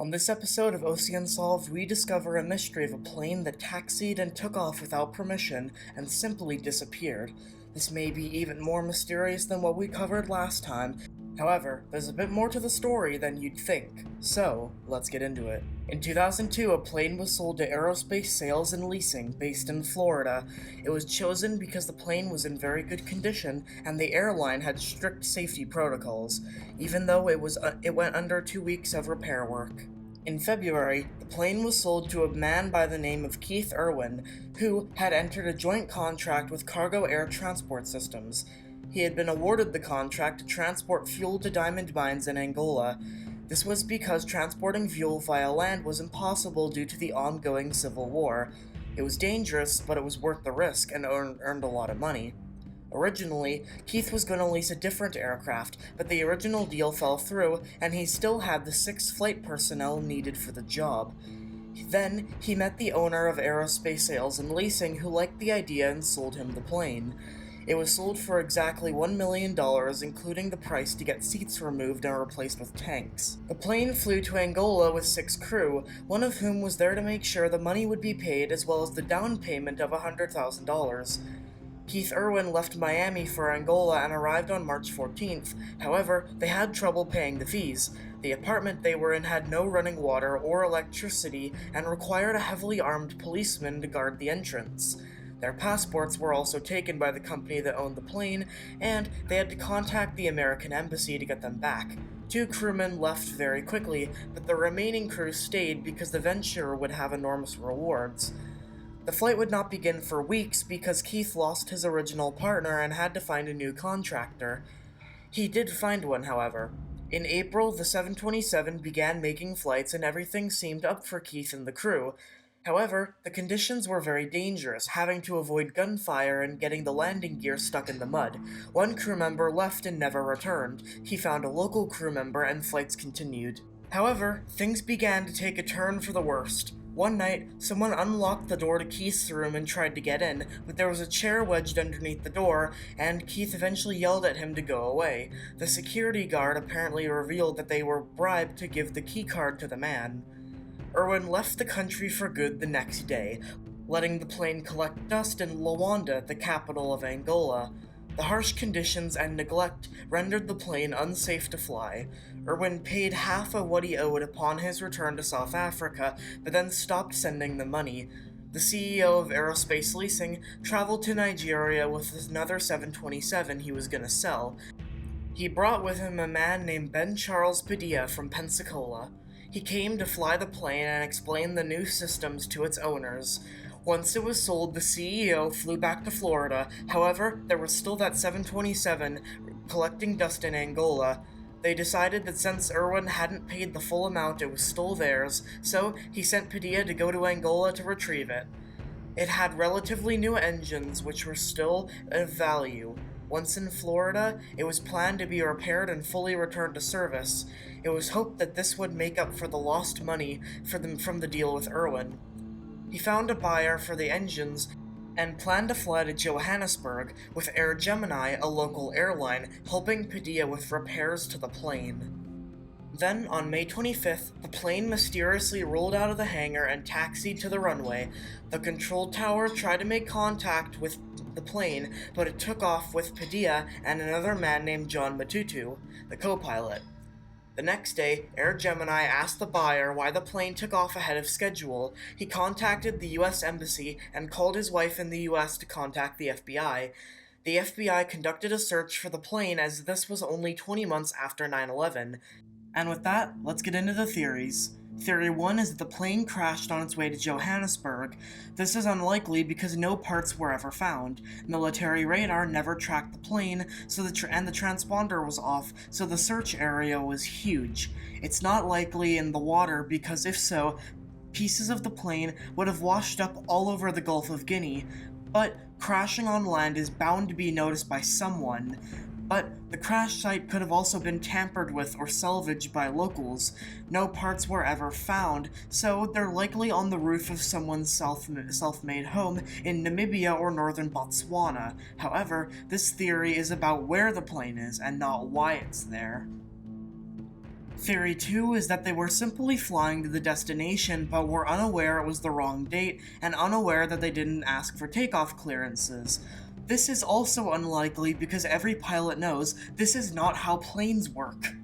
On this episode of OC Unsolved, we discover a mystery of a plane that taxied and took off without permission and simply disappeared. This may be even more mysterious than what we covered last time. However, there's a bit more to the story than you'd think. So, let's get into it. In 2002, a plane was sold to Aerospace Sales and Leasing, based in Florida. It was chosen because the plane was in very good condition and the airline had strict safety protocols, even though it went under 2 weeks of repair work. In February, the plane was sold to a man by the name of Keith Irwin, who had entered a joint contract with Cargo Air Transport Systems. He had been awarded the contract to transport fuel to diamond mines in Angola. This was because transporting fuel via land was impossible due to the ongoing civil war. It was dangerous, but it was worth the risk and earned a lot of money. Originally, Keith was going to lease a different aircraft, but the original deal fell through, and he still had the 6 flight personnel needed for the job. Then, he met the owner of Aerospace Sales and Leasing, who liked the idea and sold him the plane. It was sold for exactly $1 million, including the price to get seats removed and replaced with tanks. The plane flew to Angola with 6 crew, one of whom was there to make sure the money would be paid as well as the down payment of $100,000. Keith Irwin left Miami for Angola and arrived on March 14th. However, they had trouble paying the fees. The apartment they were in had no running water or electricity and required a heavily armed policeman to guard the entrance. Their passports were also taken by the company that owned the plane, and they had to contact the American embassy to get them back. 2 crewmen left very quickly, but the remaining crew stayed because the venture would have enormous rewards. The flight would not begin for weeks because Keith lost his original partner and had to find a new contractor. He did find one, however. In April, the 727 began making flights and everything seemed up for Keith and the crew. However, the conditions were very dangerous, having to avoid gunfire and getting the landing gear stuck in the mud. One crew member left and never returned. He found a local crew member and flights continued. However, things began to take a turn for the worst. One night, someone unlocked the door to Keith's room and tried to get in, but there was a chair wedged underneath the door, and Keith eventually yelled at him to go away. The security guard apparently revealed that they were bribed to give the keycard to the man. Irwin left the country for good the next day, letting the plane collect dust in Luanda, the capital of Angola. The harsh conditions and neglect rendered the plane unsafe to fly. Irwin paid half of what he owed upon his return to South Africa, but then stopped sending the money. The CEO of Aerospace Leasing traveled to Nigeria with another 727 he was going to sell. He brought with him a man named Ben Charles Padilla from Pensacola. He came to fly the plane and explain the new systems to its owners. Once it was sold, the CEO flew back to Florida. However, there was still that 727 collecting dust in Angola. They decided that since Irwin hadn't paid the full amount, it was still theirs, so he sent Padilla to go to Angola to retrieve it. It had relatively new engines, which were still of value. Once in Florida, it was planned to be repaired and fully returned to service. It was hoped that this would make up for the lost money from the deal with Irwin. He found a buyer for the engines and planned to fly to Johannesburg with Air Gemini, a local airline, helping Padilla with repairs to the plane. Then, on May 25th, the plane mysteriously rolled out of the hangar and taxied to the runway. The control tower tried to make contact with the plane, but it took off with Padilla and another man named John Matutu, the co-pilot. The next day, Air Gemini asked the buyer why the plane took off ahead of schedule. He contacted the U.S. Embassy and called his wife in the U.S. to contact the FBI. The FBI conducted a search for the plane as this was only 20 months after 9/11. And with that, let's get into the theories. Theory 1 is that the plane crashed on its way to Johannesburg. This is unlikely because no parts were ever found. Military radar never tracked the plane, and the transponder was off, so the search area was huge. It's not likely in the water because if so, pieces of the plane would have washed up all over the Gulf of Guinea. But crashing on land is bound to be noticed by someone. But the crash site could have also been tampered with or salvaged by locals. No parts were ever found, so they're likely on the roof of someone's self-made home in Namibia or northern Botswana. However, this theory is about where the plane is and not why it's there. Theory 2 is that they were simply flying to the destination but were unaware it was the wrong date and unaware that they didn't ask for takeoff clearances. This is also unlikely because every pilot knows this is not how planes work.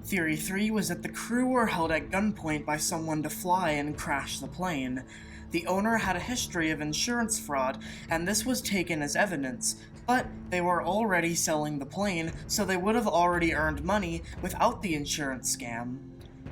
Theory 3 was that the crew were held at gunpoint by someone to fly and crash the plane. The owner had a history of insurance fraud, and this was taken as evidence, but they were already selling the plane, so they would have already earned money without the insurance scam.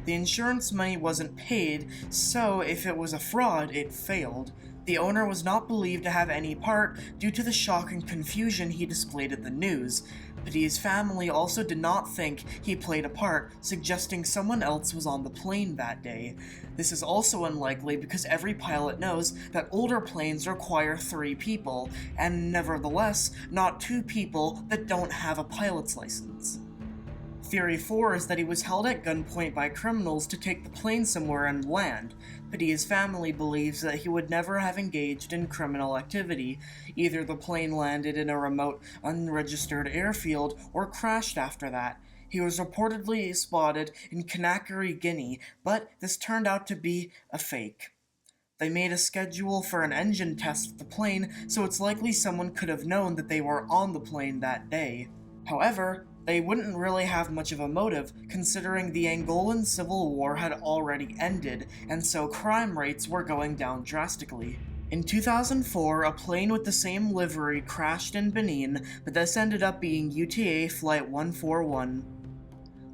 The insurance money wasn't paid, so if it was a fraud, it failed. The owner was not believed to have any part due to the shock and confusion he displayed at the news. Padilla's family also did not think he played a part, suggesting someone else was on the plane that day. This is also unlikely because every pilot knows that older planes require 3 people, and nevertheless, not 2 people that don't have a pilot's license. Theory 4 is that he was held at gunpoint by criminals to take the plane somewhere and land. Padilla's family believes that he would never have engaged in criminal activity. Either the plane landed in a remote, unregistered airfield or crashed after that. He was reportedly spotted in Conakry, Guinea, but this turned out to be a fake. They made a schedule for an engine test of the plane, so it's likely someone could have known that they were on the plane that day. However, they wouldn't really have much of a motive, considering the Angolan Civil War had already ended, and so crime rates were going down drastically. In 2004, a plane with the same livery crashed in Benin, but this ended up being UTA Flight 141.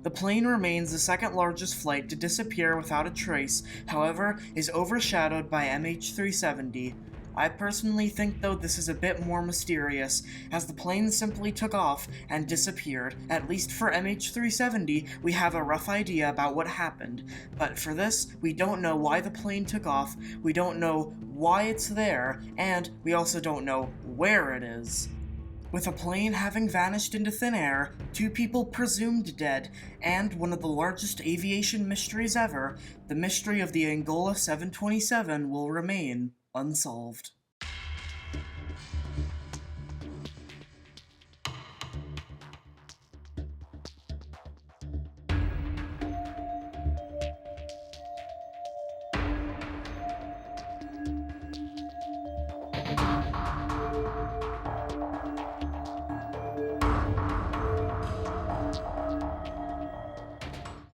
The plane remains the second largest flight to disappear without a trace, however, is overshadowed by MH370. I personally think though this is a bit more mysterious, as the plane simply took off and disappeared. At least for MH370, we have a rough idea about what happened, but for this, we don't know why the plane took off, we don't know why it's there, and we also don't know where it is. With a plane having vanished into thin air, 2 people presumed dead, and one of the largest aviation mysteries ever, the mystery of the Angola 727 will remain unsolved.